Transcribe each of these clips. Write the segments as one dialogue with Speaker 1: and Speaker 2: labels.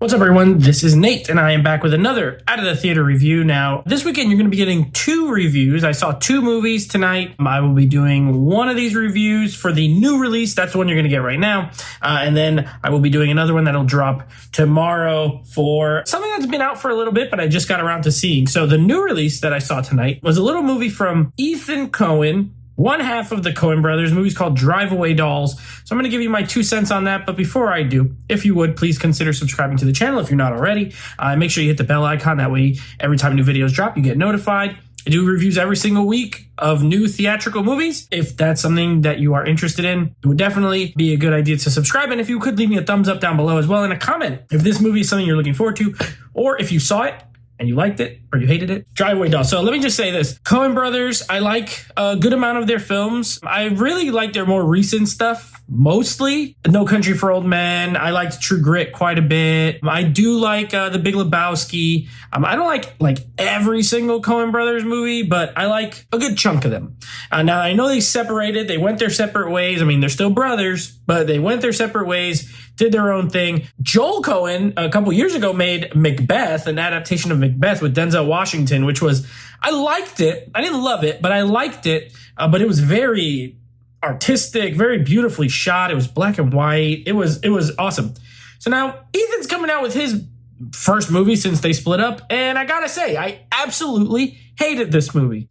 Speaker 1: What's up, everyone? This is Nate, and I am back with another Out of the Theater review. Now, this weekend, you're going to be getting two reviews. I saw two movies tonight. I will be doing one of these reviews for the new release. That's the one you're going to get right now. And then I will be doing another one that'll drop tomorrow for something that's been out for a little bit, but I just got around to seeing. So the new release that I saw tonight was a little movie from Ethan Coen, one half of the Coen brothers. The movie's called Drive Away Dolls. So I'm going to give you my 2 cents on that. But before I do, if you would, please consider subscribing to the channel if you're not already. Make sure you hit the bell icon. That way, every time new videos drop, you get notified. I do reviews every single week of new theatrical movies. If that's something that you are interested in, it would definitely be a good idea to subscribe. And if you could leave me a thumbs up down below as well, and a comment if this movie is something you're looking forward to, or if you saw it and you liked it or you hated it. Drive Away Dolls. So let me just say this. Coen brothers, I like a good amount of their films. I really like their more recent stuff, mostly. No Country for Old Men. I liked True Grit quite a bit. I do like The Big Lebowski. I don't like every single Coen brothers movie, but I like a good chunk of them. Now, I know they separated. They went their separate ways. I mean, they're still brothers, but they went their separate ways, did their own thing. Joel Coen, a couple years ago, made Macbeth, an adaptation of Macbeth with Denzel Washington, which was, I liked it. I didn't love it, but I liked it. But it was very artistic, very beautifully shot. It was black and white. It was awesome. So now Ethan's coming out with his first movie since they split up. And I gotta say, I absolutely hated this movie.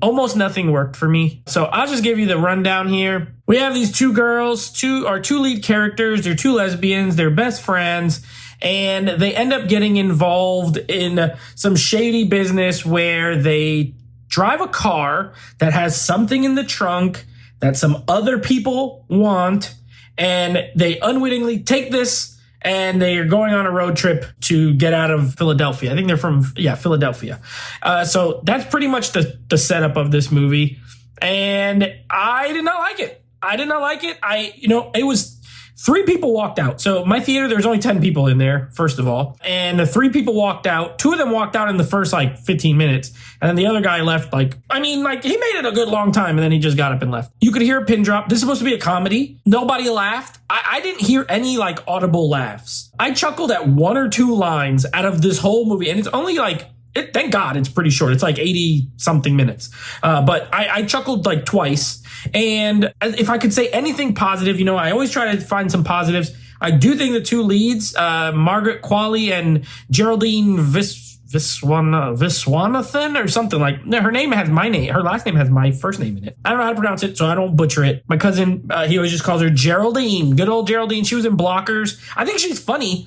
Speaker 1: Almost nothing worked for me. So I'll just give you the rundown here. We have these two girls, two lead characters. They're two lesbians. They're best friends. And they end up getting involved in some shady business where they drive a car that has something in the trunk that some other people want. And they unwittingly take this and they are going on a road trip to get out of Philadelphia. I think they're from, Philadelphia. So that's pretty much the setup of this movie. And I did not like it. It was 3 people walked out. So my theater, there was only 10 people in there, first of all. And the 3 people walked out. 2 of them walked out in the first 15 minutes. And then the other guy left he made it a good long time and then he just got up and left. You could hear a pin drop. This is supposed to be a comedy. Nobody laughed. I didn't hear any audible laughs. I chuckled at 1 or 2 lines out of this whole movie. And it's only thank God it's pretty short. It's 80 something minutes. But I chuckled twice. And if I could say anything positive, I always try to find some positives. I do think the 2 leads, Margaret Qualley and Geraldine Viswanathan or something her name has my name. Her last name has my first name in it. I don't know how to pronounce it, so I don't butcher it. My cousin, he always just calls her Geraldine. Good old Geraldine. She was in Blockers. I think she's funny.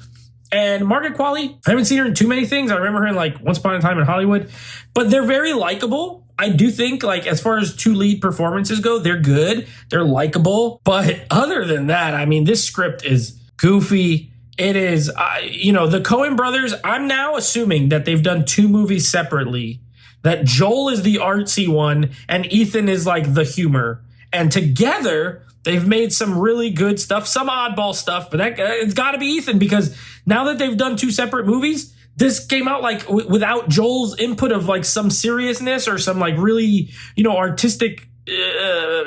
Speaker 1: And Margaret Qualley, I haven't seen her in too many things. I remember her in Once Upon a Time in Hollywood. But they're very likable. I do think as far as 2 lead performances go, they're good. They're likable. But other than that, this script is goofy. It is, the Coen brothers, I'm now assuming that they've done 2 movies separately, that Joel is the artsy one and Ethan is the humor. And together, they've made some really good stuff, some oddball stuff, but it's got to be Ethan, because now that they've done 2 separate movies, this came out without Joel's input of some seriousness or some really, artistic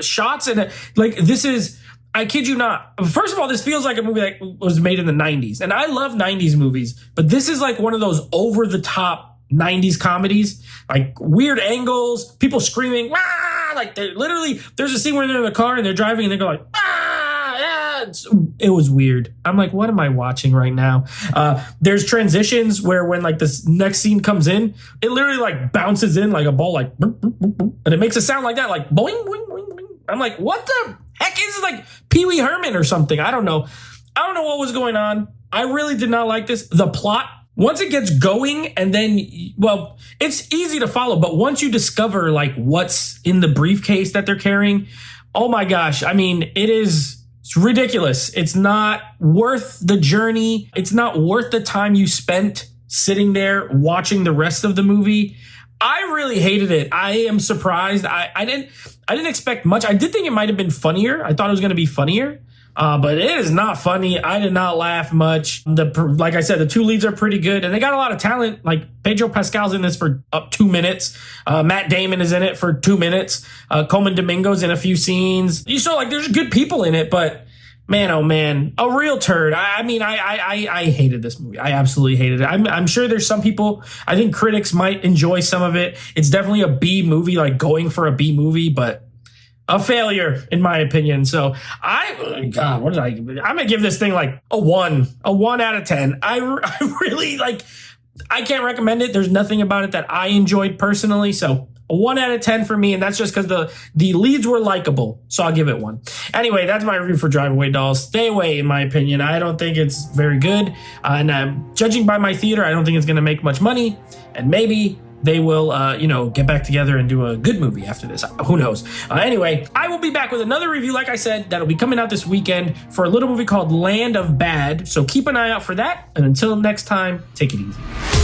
Speaker 1: shots. And this is, I kid you not. First of all, this feels like a movie that was made in the 90s. And I love 90s movies, but this is one of those over the top 90s comedies, weird angles, people screaming, ah, there's a scene where they're in the car and they're driving and they go ah, yeah. It was weird. I'm what am I watching right now? There's transitions where when this next scene comes in, it literally bounces in like a ball, and it makes a sound like that, boing, boing, boing, boing. I'm what the heck is this, Pee Wee Herman or something? I don't know what was going on. I really did not like this. The plot, once it gets going, and then, it's easy to follow, but once you discover what's in the briefcase that they're carrying, oh my gosh, it's ridiculous. It's not worth the journey. It's not worth the time you spent sitting there watching the rest of the movie. I really hated it. I am surprised. I didn't expect much. I did think it might have been funnier. I thought it was going to be funnier. But it is not funny. I did not laugh much. Like I said, the 2 leads are pretty good, and they got a lot of talent. Pedro Pascal's in this for up 2 minutes. Matt Damon is in it for 2 minutes. Coleman Domingo's in a few scenes. You saw there's good people in it, but Man, oh man, a real turd. I mean, I hated this movie. I absolutely hated it. I'm sure there's some people, I think critics might enjoy some of it. It's definitely a B movie, like going for a B movie, but a failure in my opinion. So God, what did I give it? I'm gonna give this thing like a 1 out of 10. I really like, I can't recommend it. There's nothing about it that I enjoyed personally. So a 1 out of 10 for me, and that's just because the leads were likable. So I'll give it 1. Anyway, that's my review for Drive Away Dolls. Stay away, in my opinion. I don't think it's very good. And judging by my theater, I don't think it's going to make much money. And maybe they will, get back together and do a good movie after this. Who knows? Anyway, I will be back with another review, like I said, that'll be coming out this weekend for a little movie called Land of Bad. So keep an eye out for that. And until next time, take it easy.